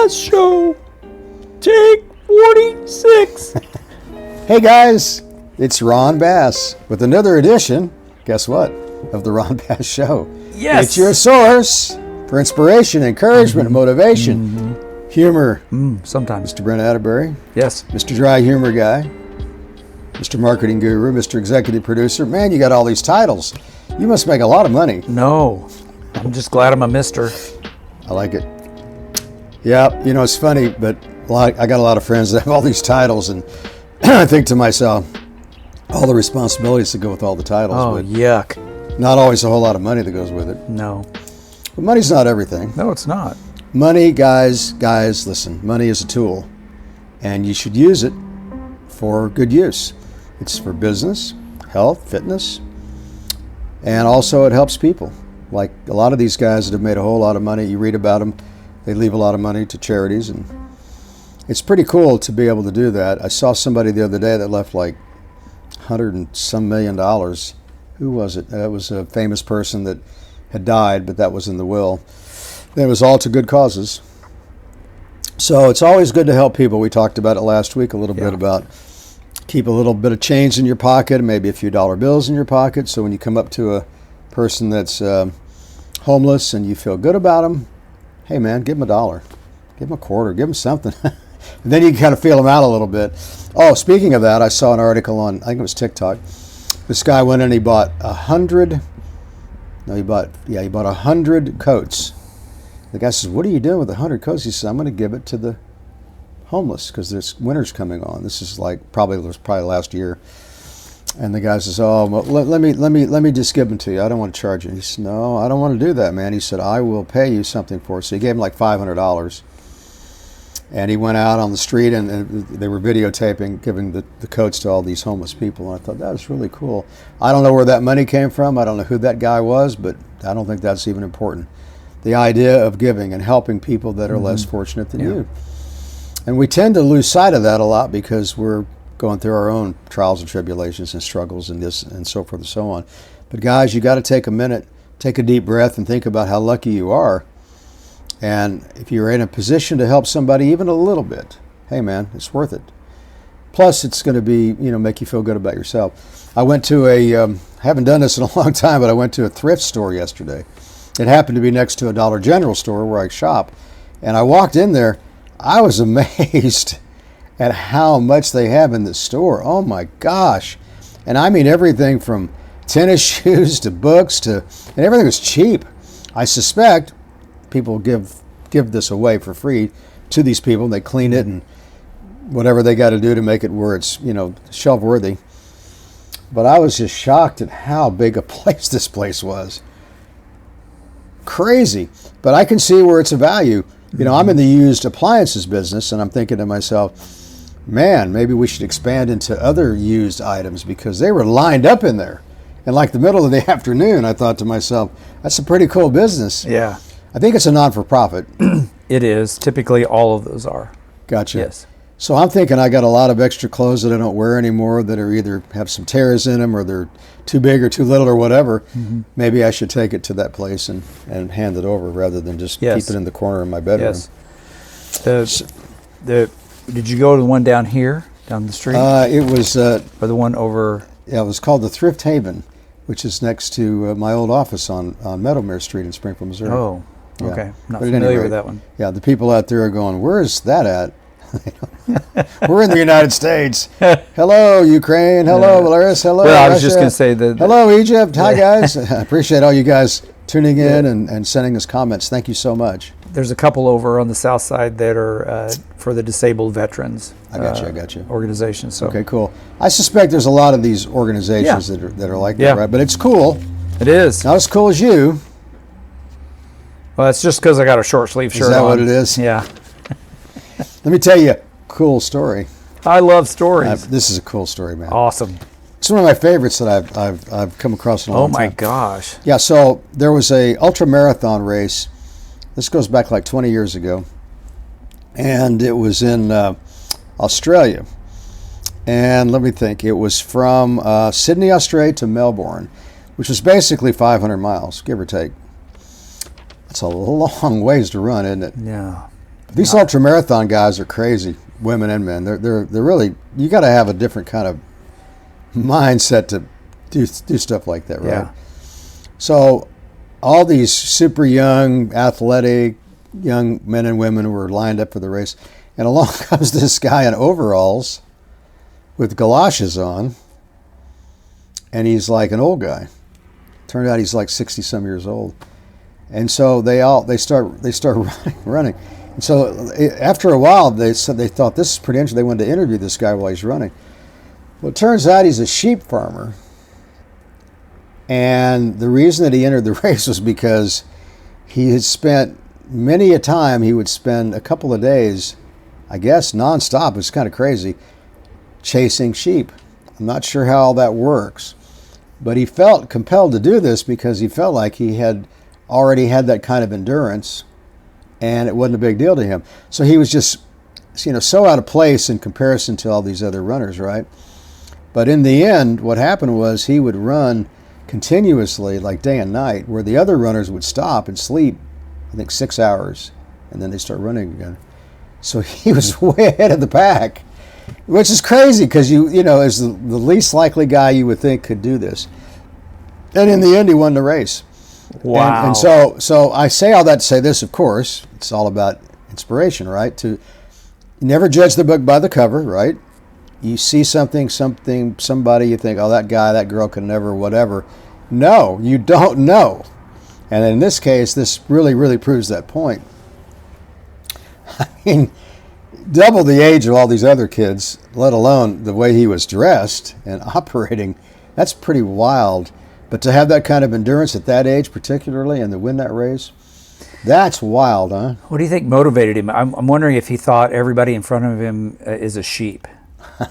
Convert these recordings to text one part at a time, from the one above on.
Bass Show. Take 46. Hey guys, it's Ron Bass with another edition, guess what, of the Ron Bass Show. Yes. It's your source for inspiration, encouragement, motivation, humor. Sometimes. Mr. Brent Atterbury. Yes. Mr. Dry Humor Guy. Mr. Marketing Guru, Mr. Executive Producer. Man, you got all these titles. You must make a lot of money. No, I'm just glad I'm a mister. I like it. Yeah, you know, it's funny, but I got a lot of friends that have all these titles, and I think to myself, all the responsibilities that go with all the titles. Oh, but yuck. not always a whole lot of money that goes with it. No. But money's not everything. No, it's not. Money, guys, listen, money is a tool, and you should use it for good use. It's for business, health, fitness, and also it helps people. Like a lot of these guys that have made a whole lot of money, you read about them, they leave a lot of money to charities, and it's pretty cool to be able to do that. I saw somebody the other day that left like $100 and some million. Who was it? It was a famous person that had died, but that was in the will. It was all to good causes. So it's always good to help people. We talked about it last week a little bit about keep a little bit of change in your pocket, maybe a few dollar bills in your pocket. So when you come up to a person that's homeless and you feel good about them, hey man, give them $1, give them a quarter, give them something. And then you can kind of feel them out a little bit. Oh, speaking of that, I saw an article on, I think it was TikTok. This guy went in and he bought 100 coats. The guy says, what are you doing with 100 coats? He says, I'm going to give it to the homeless because this winter's coming on. This is like probably last year. And the guy says, oh, well, let me just give them to you. I don't want to charge you. He said, no, I don't want to do that, man. He said, I will pay you something for it. So he gave him like $500. And he went out on the street and they were videotaping, giving the coats to all these homeless people. And I thought, that was really cool. I don't know where that money came from. I don't know who that guy was, but I don't think that's even important. The idea of giving and helping people that are less fortunate than you. And we tend to lose sight of that a lot because we're going through our own trials and tribulations and struggles and this and so forth and so on. But guys, you got to take a minute, take a deep breath and think about how lucky you are. And if you're in a position to help somebody even a little bit, hey man, it's worth it. Plus it's going to be, make you feel good about yourself. I went to haven't done this in a long time, but I went to a thrift store yesterday. It happened to be next to a Dollar General store where I shop. And I walked in there. I was amazed at how much they have in the store. Oh my gosh. And I mean everything from tennis shoes to books and everything was cheap. I suspect people give this away for free to these people. They clean it and whatever they got to do to make it where it's, shelf worthy. But I was just shocked at how big a place this place was. Crazy. But I can see where it's a value. I'm in the used appliances business, and I'm thinking to myself, man, maybe we should expand into other used items because they were lined up in there. And like the middle of the afternoon, I thought to myself, that's a pretty cool business. Yeah. I think it's a non-for-profit. It is. Typically, all of those are. Gotcha. Yes. So I'm thinking I got a lot of extra clothes that I don't wear anymore that are either have some tears in them or they're too big or too little or whatever. Maybe I should take it to that place and hand it over rather than just keep it in the corner in my bedroom. Yes. Did you go to the one down here, down the street? It was... or the one over... Yeah, it was called the Thrift Haven, which is next to my old office on Meadowmere Street in Springfield, Missouri. Oh, Yeah. okay. Not But at any familiar rate, with that one. Yeah, the people out there are going, where's that at? We're in the United States. Hello, Ukraine. Hello, Belarus. Hello, Well, I was Russia. just going to say that... Hello, Egypt. Hi, guys. I appreciate all you guys tuning in and sending us comments. Thank you so much. There's a couple over on the south side that are for the disabled veterans. I got you. Organizations. So. Okay, cool. I suspect there's a lot of these organizations that are like that, right? But it's cool. It is. Not as cool as you. Well, it's just because I got a short sleeve shirt on. Is that what it is? Yeah. Let me tell you a cool story. I love stories. This is a cool story, man. Awesome. It's one of my favorites that I've come across in a long time. Oh my gosh. Yeah, so there was a ultra marathon race. This goes back like 20 years ago. And it was in Australia. And let me think, it was from Sydney, Australia to Melbourne, which was basically 500 miles, give or take. That's a long ways to run, isn't it? Yeah. These ultra marathon guys are crazy, women and men. They're really, you got to have a different kind of mindset to do stuff like that, right? Yeah. So all these super young, athletic, young men and women were lined up for the race, and along comes this guy in overalls with galoshes on, and he's like an old guy. Turned out he's like 60 some years old, and so they start running. And so after a while, they said they thought this is pretty interesting. They wanted to interview this guy while he's running. Well, it turns out he's a sheep farmer. And the reason that he entered the race was because he had spent many a time, he would spend a couple of days, I guess, nonstop, it's kind of crazy, chasing sheep. I'm not sure how all that works. But he felt compelled to do this because he felt like he had already had that kind of endurance and it wasn't a big deal to him. So he was just, so out of place in comparison to all these other runners, right? But in the end, what happened was he would run continuously, like day and night, where the other runners would stop and sleep, I think 6 hours, and then they start running again. So he was way ahead of the pack, which is crazy because as the least likely guy you would think could do this. And in the end, he won the race. Wow. And so I say all that to say this, of course, it's all about inspiration, right? To never judge the book by the cover, right? You see somebody, you think, oh, that guy, that girl could never, whatever. No, you don't know. And in this case, this really, really proves that point. I mean, double the age of all these other kids, let alone the way he was dressed and operating, that's pretty wild. But to have that kind of endurance at that age, particularly, and to win that race, that's wild, huh? What do you think motivated him? I'm wondering if he thought everybody in front of him is a sheep.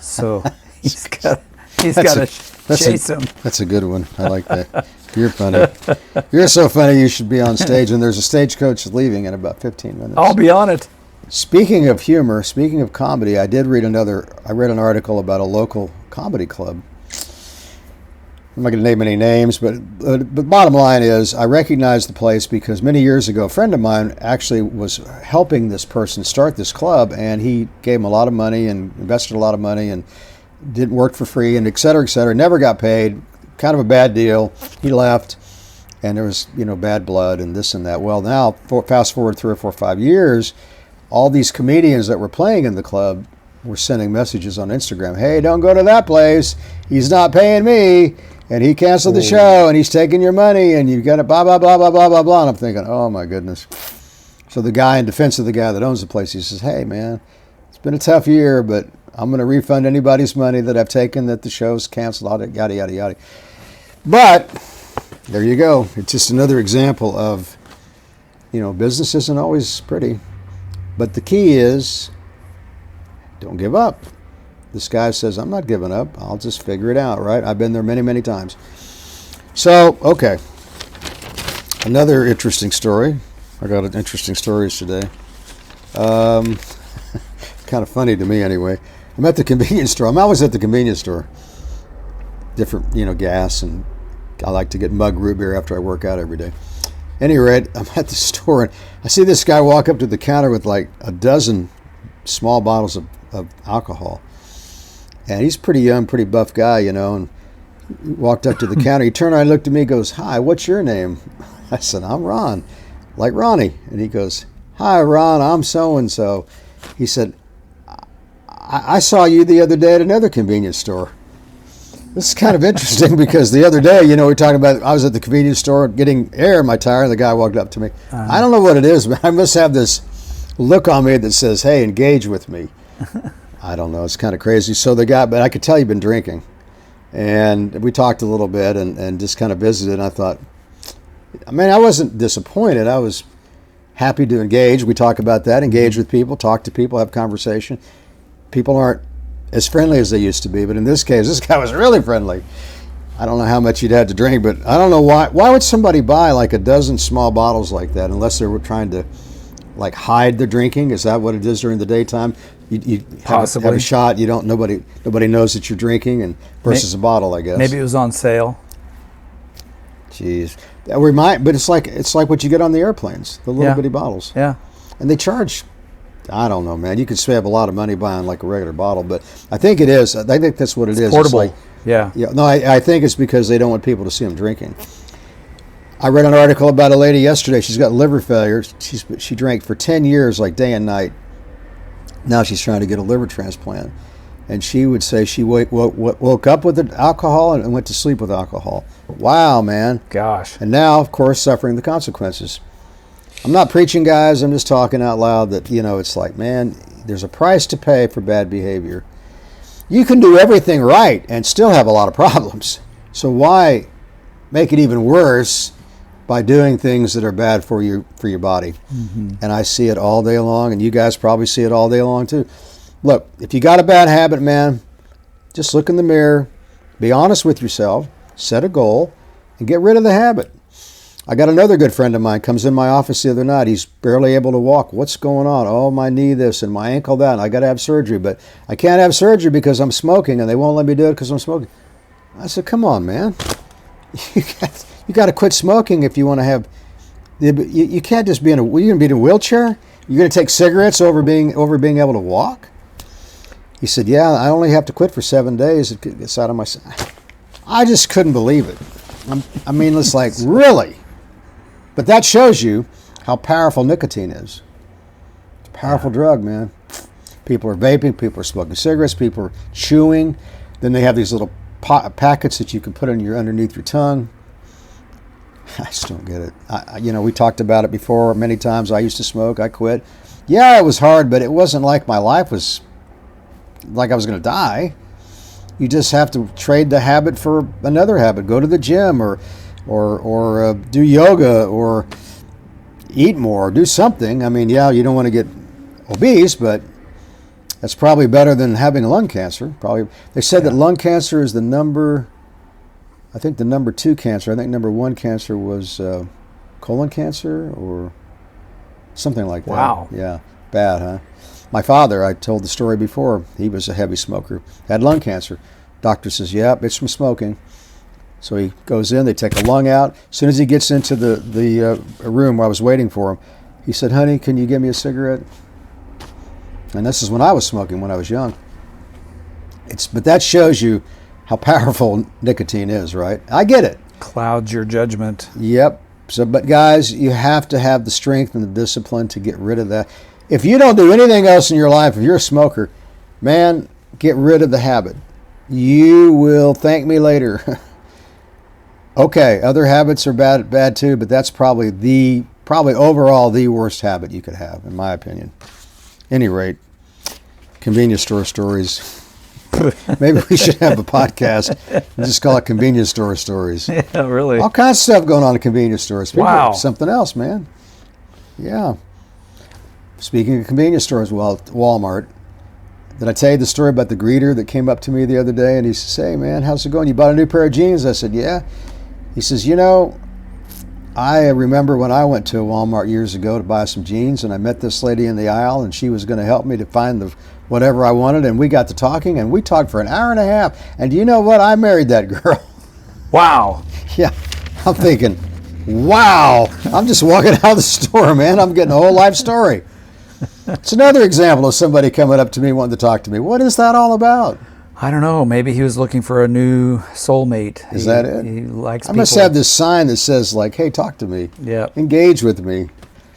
So he's got to chase him. That's a good one. I like that. You're funny. You're so funny you should be on stage, and there's a stagecoach leaving in about 15 minutes. I'll be on it. Speaking of humor, speaking of comedy, I read an article about a local comedy club. I'm not going to name any names, but bottom line is I recognize the place because many years ago, a friend of mine actually was helping this person start this club, and he gave him a lot of money and invested a lot of money and didn't work for free and et cetera, never got paid, kind of a bad deal. He left, and there was, bad blood and this and that. Well, now, fast forward 3 or 4 or 5 years, all these comedians that were playing in the club were sending messages on Instagram, hey, don't go to that place. He's not paying me. And he canceled the show, and he's taking your money, and you've got to blah, blah, blah, blah, blah, blah, blah. And I'm thinking, oh, my goodness. So the guy, in defense of the guy that owns the place, he says, hey, man, it's been a tough year, but I'm going to refund anybody's money that I've taken that the show's canceled, yada, yada, yada. But there you go. It's just another example of, business isn't always pretty. But the key is don't give up. This guy says, I'm not giving up. I'll just figure it out, right? I've been there many, many times. So, okay. Another interesting story. I got interesting stories today. Kind of funny to me anyway. I'm at the convenience store. I'm always at the convenience store. Different, gas, and I like to get mug root beer after I work out every day. Any rate, I'm at the store, and I see this guy walk up to the counter with like a dozen small bottles of alcohol. And he's pretty young, pretty buff guy, and he walked up to the counter. He turned around and looked at me and goes, hi, what's your name? I said, I'm Ron, like Ronnie. And he goes, hi, Ron, I'm so-and-so. He said, I saw you the other day at another convenience store. This is kind of interesting because the other day, we were talking about, I was at the convenience store getting air in my tire, and the guy walked up to me. I don't know what it is, but I must have this look on me that says, hey, engage with me. I don't know. It's kind of crazy. So the guy, but I could tell you've been drinking. And we talked a little bit and just kind of visited. And I thought, I wasn't disappointed. I was happy to engage. We talk about that, engage with people, talk to people, have conversation. People aren't as friendly as they used to be. But in this case, this guy was really friendly. I don't know how much he'd had to drink, but I don't know why. Why would somebody buy like a dozen small bottles like that unless they were trying to like hide the drinking? Is that what it is during the daytime? You have a shot. You don't. Nobody knows that you're drinking, and versus a bottle, I guess. Maybe it was on sale. Jeez, but it's like what you get on the airplanes, the little bitty bottles. Yeah, and they charge I don't know, man. You could save a lot of money buying like a regular bottle, but I think it is. I think that's what it is. Portable. It's like, yeah. No, I think it's because they don't want people to see them drinking. I read an article about a lady yesterday. She's got liver failure. She drank for 10 years, like day and night. Now she's trying to get a liver transplant. And she would say she woke up with alcohol and went to sleep with alcohol. Wow, man. Gosh. And now, of course, suffering the consequences. I'm not preaching, guys. I'm just talking out loud that, it's like, man, there's a price to pay for bad behavior. You can do everything right and still have a lot of problems. So why make it even worse by doing things that are bad for your body? Mm-hmm. And I see it all day long, and you guys probably see it all day long too. Look, if you got a bad habit, man, just look in the mirror, be honest with yourself, set a goal, and get rid of the habit. I got another good friend of mine comes in my office the other night. He's barely able to walk. What's going on? Oh, my knee this and my ankle that. And I got to have surgery, but I can't have surgery because I'm smoking, and they won't let me do it because I'm smoking. I said, come on, man. You got to quit smoking if you want to have. You can't just be you're going to be in a wheelchair. You're going to take cigarettes over being able to walk. He said, yeah, I only have to quit for 7 days. It gets out of my. I just couldn't believe it. It's like, really? But that shows you how powerful nicotine is. It's a powerful drug, man. People are vaping, people are smoking cigarettes, people are chewing. Then they have these little packets that you can put underneath your tongue. I just don't get it. We talked about it before many times. I used to smoke. I quit. Yeah, it was hard, but it wasn't like my life was like I was going to die. You just have to trade the habit for another habit. Go to the gym or do yoga or eat more, do something. You don't want to get obese, but that's probably better than having lung cancer. Probably. They said that lung cancer is the number 2 cancer. I think number 1 cancer was colon cancer or something like that. Wow. Yeah. Bad, huh? My father, I told the story before, he was a heavy smoker, had lung cancer. Doctor says, yeah, it's from smoking. So he goes in, they take a lung out. As soon as he gets into the room where I was waiting for him, he said, honey, can you give me a cigarette? And this is when I was smoking, when I was young. But that shows you how powerful nicotine is, right? I get it. Clouds your judgment. Yep. But guys, you have to have the strength and the discipline to get rid of that. If you don't do anything else in your life, if you're a smoker, man, get rid of the habit. You will thank me later. Okay, other habits are bad too, but that's probably overall the worst habit you could have, in my opinion. Any rate, convenience store stories. Maybe we should have a podcast and just call it convenience store stories. Yeah, really. All kinds of stuff going on in convenience stores. Wow. Something else, man. Yeah. Speaking of convenience stores, Walmart. Did I tell you the story about the greeter that came up to me the other day and he says, hey, man, how's it going? You bought a new pair of jeans? I said, yeah. He says, I remember when I went to a Walmart years ago to buy some jeans, and I met this lady in the aisle, and she was going to help me to find whatever I wanted, and we got to talking, and we talked for an hour and a half. And do you know what? I married that girl. Wow. Yeah. I'm thinking, wow. I'm just walking out of the store, man. I'm getting a whole life story. It's another example of somebody coming up to me wanting to talk to me. What is that all about? I don't know. Maybe he was looking for a new soulmate. Is that it? He likes I must have this sign that says, like, hey, talk to me. Yeah. Engage with me.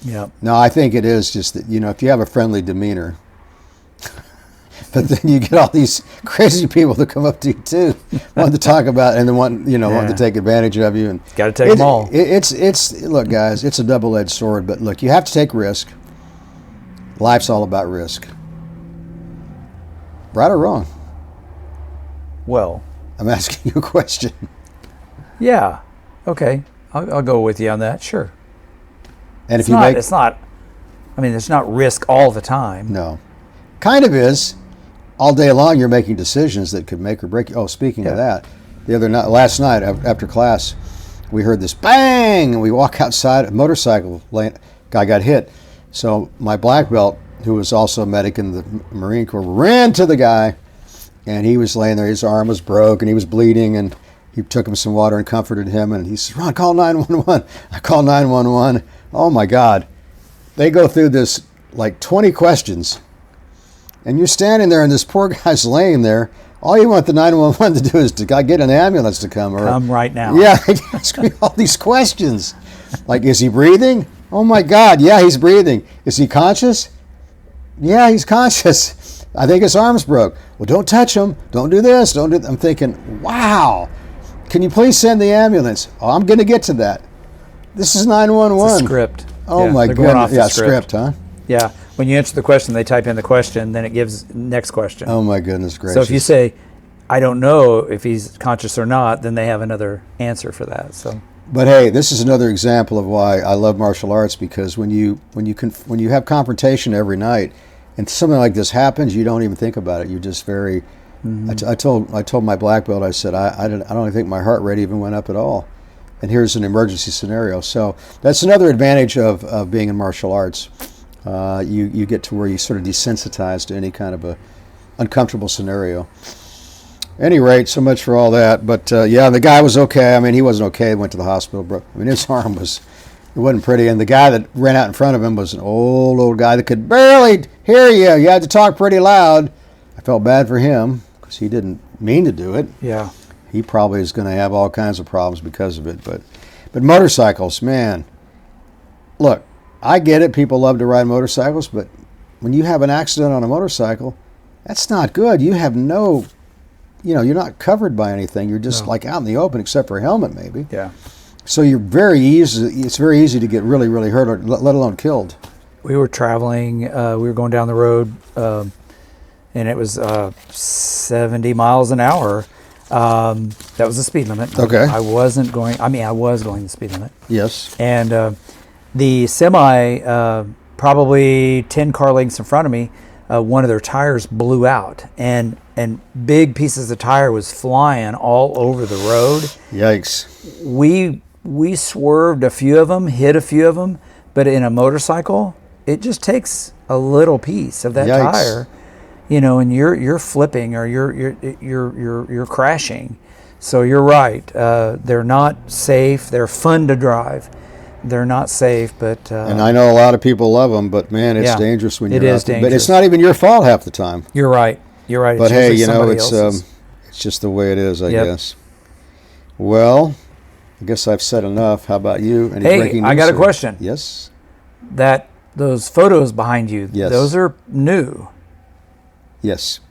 Yeah. No, I think it is just that, if you have a friendly demeanor, but then you get all these crazy people that come up to you too, want to talk about, and then want to take advantage of you. And got to take them all. Look, guys, it's a double-edged sword, but look, you have to take risk. Life's all about risk. Right or wrong? Well, I'm asking you a question. Yeah. Okay. I'll go with you on that. Sure. And it's not risk all the time. No. Kind of is. All day long you're making decisions that could make or break you. Oh, speaking of that, last night after class, we heard this bang, and we walk outside, a motorcycle guy got hit. So my black belt, who was also a medic in the Marine Corps, ran to the guy. And he was laying there, his arm was broke, and he was bleeding, and he took him some water and comforted him, and he said, Ron, call 911. I call 911. Oh, my God. They go through this like 20 questions. And you're standing there and this poor guy's laying there. All you want the 911 to do is to get an ambulance to come. Come right now. Yeah, ask me all these questions. Like, is he breathing? Oh my God, yeah, he's breathing. Is he conscious? Yeah, he's conscious. I think his arm's broke. Well, don't touch him. Don't do this. Don't do that. I'm thinking, wow, can you please send the ambulance? Oh, I'm going to get to that. This is 911. It's a script. Oh Yeah, my they're going off goodness. the Yeah, script, huh? Yeah. When you answer the question, they type in the question, then it gives next question. Oh my goodness gracious. So if you say, I don't know if he's conscious or not, then they have another answer for that. So. But hey, this is another example of why I love martial arts, because when you have confrontation every night, and something like this happens, you don't even think about it. You're just very. I told my black belt, I said I don't even think my heart rate even went up at all, and here's an emergency scenario. So that's another advantage of being in martial arts. You get to where you sort of desensitize to any kind of a uncomfortable scenario. Any rate, so much for all that. But yeah, the guy was okay. I mean, he wasn't okay. He went to the hospital. But I mean, his arm wasn't pretty. And the guy that ran out in front of him was an old guy that could barely hear you. You had to talk pretty loud. I felt bad for him because he didn't mean to do it. Yeah. He probably is going to have all kinds of problems because of it. But motorcycles, man. Look, I get it. People love to ride motorcycles. But when you have an accident on a motorcycle, that's not good. You have no... you're not covered by anything. You're just like out in the open, except for a helmet, maybe. Yeah. So it's very easy to get really, really hurt, or let alone killed. We were traveling. We were going down the road, and it was 70 miles an hour. That was the speed limit. Okay. I was going the speed limit. Yes. And the semi, probably 10 car lengths in front of me, one of their tires blew out, and big pieces of tire was flying all over the road. Yikes. We swerved a few of them, hit a few of them, but in a motorcycle, it just takes a little piece of that Yikes. tire, and you're flipping or you're crashing. So you're right. They're not safe. They're fun to drive. They're not safe, but... and I know a lot of people love them, but man, it's dangerous when you're out there. But it's not even your fault half the time. You're right. But hey, it's just the way it is, I guess. Well, I guess I've said enough. How about you? Any breaking news? I got a question. Yes? Those photos behind you, those are new. Yes.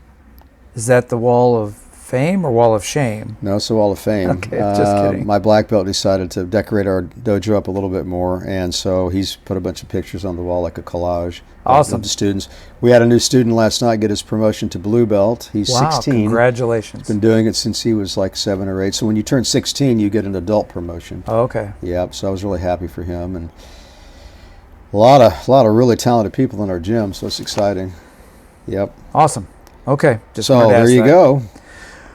Is that the Wall of Fame or Wall of Shame? No, it's the Wall of Fame. Okay, just kidding. My black belt decided to decorate our dojo up a little bit more, and so he's put a bunch of pictures on the wall, like a collage. Awesome. Of the students. We had a new student last night get his promotion to blue belt. He's 16. Congratulations. Been doing it since he was like 7 or 8. So when you turn 16, you get an adult promotion. Oh, okay. Yeah, so I was really happy for him, and a lot of really talented people in our gym, so it's exciting. Yep. Awesome. Okay. So there you go.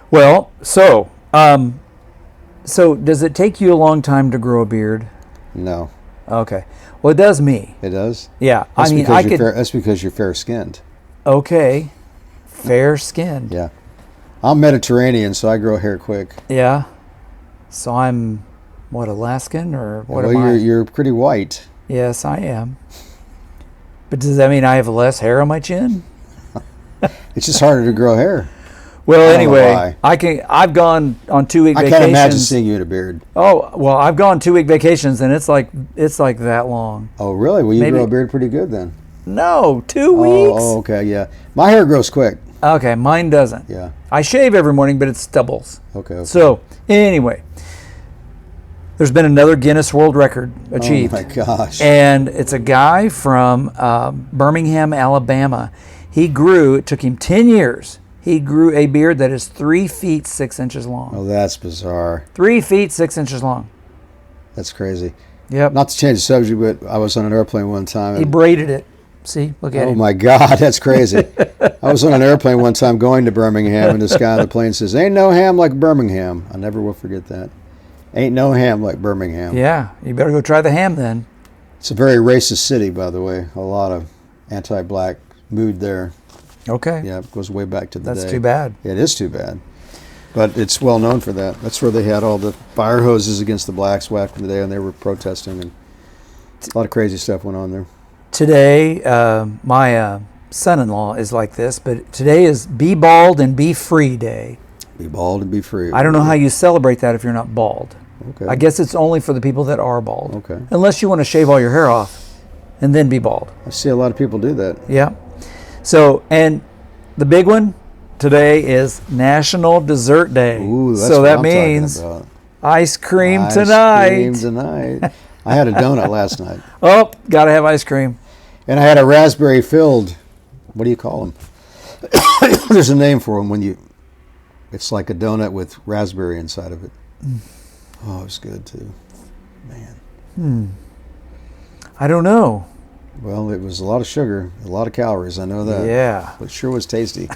Well, so does it take you a long time to grow a beard? No. Okay. Well, it does me. It does? Yeah. That's because you're fair-skinned. Okay. Fair-skinned. Yeah. I'm Mediterranean, so I grow hair quick. Yeah. So I'm, Alaskan or what am I? Well, you're pretty white. Yes, I am. But does that mean I have less hair on my chin? It's just harder to grow hair. Well, anyway, I've gone on 2-week vacations. I can't imagine seeing you in a beard. Oh, well, I've gone 2-week vacations, and it's like that long. Oh, really? Well, you grow a beard pretty good then. No, 2 weeks. Oh, okay, yeah. My hair grows quick. Okay, mine doesn't. Yeah. I shave every morning, but it stubbles. Okay. So, anyway, there's been another Guinness World Record achieved. Oh, my gosh. And it's a guy from Birmingham, Alabama. It took him 10 years. He grew a beard that is 3 feet 6 inches long. Oh, that's bizarre. 3 feet 6 inches long. That's crazy. Yep. Not to change the subject, but I was on an airplane one time. He braided it. See, look at him. Oh my God, that's crazy. I was on an airplane one time going to Birmingham, and this guy on the plane says, "Ain't no ham like Birmingham." I never will forget that. Ain't no ham like Birmingham. Yeah, you better go try the ham then. It's a very racist city, by the way. A lot of anti-black mood there. Okay. Yeah, it goes way back to the day. That's too bad. It is too bad. But it's well known for that. That's where they had all the fire hoses against the blacks back in the day, and they were protesting, and a lot of crazy stuff went on there. today, my son-in-law is like this, but today is Be Bald and Be Free Day. Be bald and be free. I don't know how you celebrate that if you're not bald. Okay. I guess it's only for the people that are bald. Okay. Unless you want to shave all your hair off and then be bald. I see a lot of people do that. Yeah. So, and the big one today is National Dessert Day. Ooh, that's so what that I'm means talking about. ice cream Ice tonight. cream tonight. I had a donut last night. Oh, gotta have ice cream. And I had a raspberry filled, what do you call them? There's a name for them when you, it's like a donut with raspberry inside of it. Oh, it was good too. Man. I don't know. Well, it was a lot of sugar, a lot of calories, I know that. Yeah. But it sure was tasty.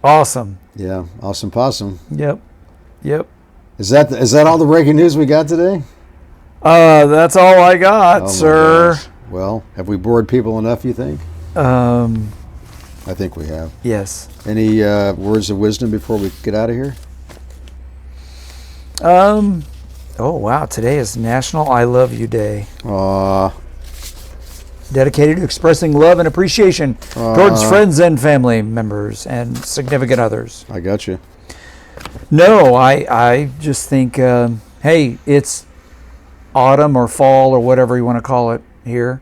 Awesome. Yeah, awesome possum. Yep. Is that all the breaking news we got today? That's all I got, Oh my sir. gosh. Well, have we bored people enough, you think? I I think we have. yes. Any words of wisdom before we get out of here? Oh wow, today is National I Love You Day. Aw, Dedicated to expressing love and appreciation towards friends and family members and significant others. I got you. No, I just think, hey, it's autumn or fall or whatever you want to call it here.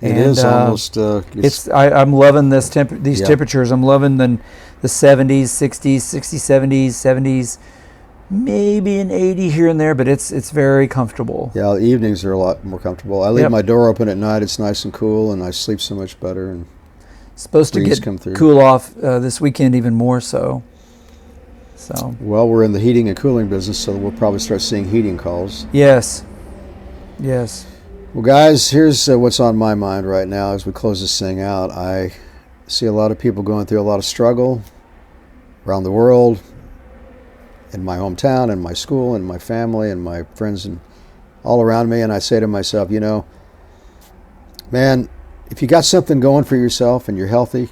It is almost. I'm loving these Yeah. temperatures. I'm loving the 70s, 60s, 60s, 70s, 70s, maybe an 80 here and there, but it's very comfortable. Yeah, the evenings are a lot more comfortable. I leave my door open at night. It's nice and cool, and I sleep so much better. And Supposed to breeze get come through. cool off this weekend even more so. So well, we're in the heating and cooling business, so we'll probably start seeing heating calls. yes. Well, guys, here's what's on my mind right now as we close this thing out. I see a lot of people going through a lot of struggle around the world, in my hometown, in my school, in my family, and my friends, and all around me. And I say to myself, man, if you got something going for yourself and you're healthy,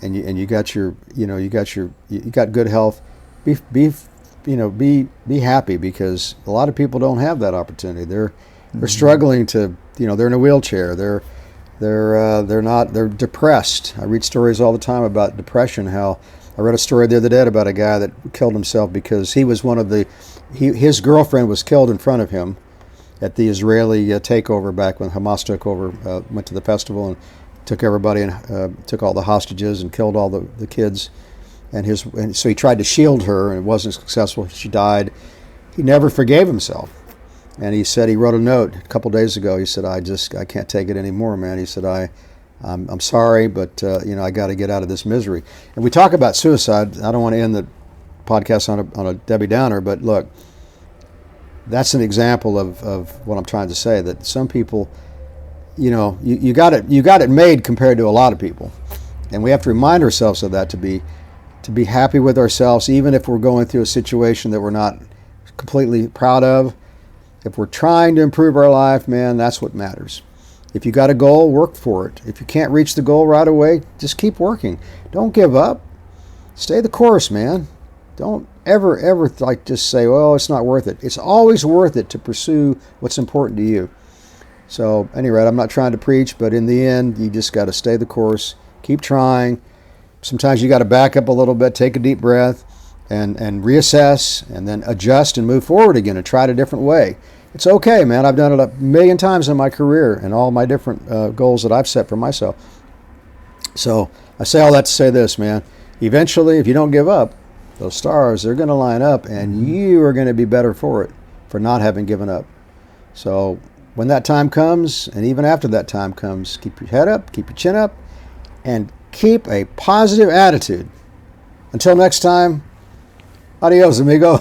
and you got your, you got good health, be happy, because a lot of people don't have that opportunity. They're struggling to, they're in a wheelchair. They're depressed. I read stories all the time about depression. How I read a story the other day about a guy that killed himself because he was his girlfriend was killed in front of him at the Israeli takeover back when Hamas took over, went to the festival and took everybody and took all the hostages and killed all the kids. And so he tried to shield her, and it wasn't successful. She died. He never forgave himself. And he said, he wrote a note a couple days ago. He said, I can't take it anymore, man. He said, I'm sorry, but I got to get out of this misery. And we talk about suicide. I don't want to end the podcast on a Debbie Downer, but look, that's an example of what I'm trying to say. That some people, you got it made compared to a lot of people, and we have to remind ourselves of that to be happy with ourselves, even if we're going through a situation that we're not completely proud of. If we're trying to improve our life, man, that's what matters. If you got a goal, work for it. If you can't reach the goal right away, just keep working. Don't give up. Stay the course, man. Don't ever just say, well, it's not worth it. It's always worth it to pursue what's important to you. So, anyway, I'm not trying to preach, but in the end, you just got to stay the course. Keep trying. Sometimes you got to back up a little bit, take a deep breath, and reassess, and then adjust and move forward again and try it a different way. It's okay, man. I've done it a million times in my career and all my different goals that I've set for myself. So I say all that to say this, man. Eventually, if you don't give up, those stars, they're going to line up, and you are going to be better for it, for not having given up. So when that time comes, and even after that time comes, keep your head up, keep your chin up, and keep a positive attitude. Until next time, adios, amigo.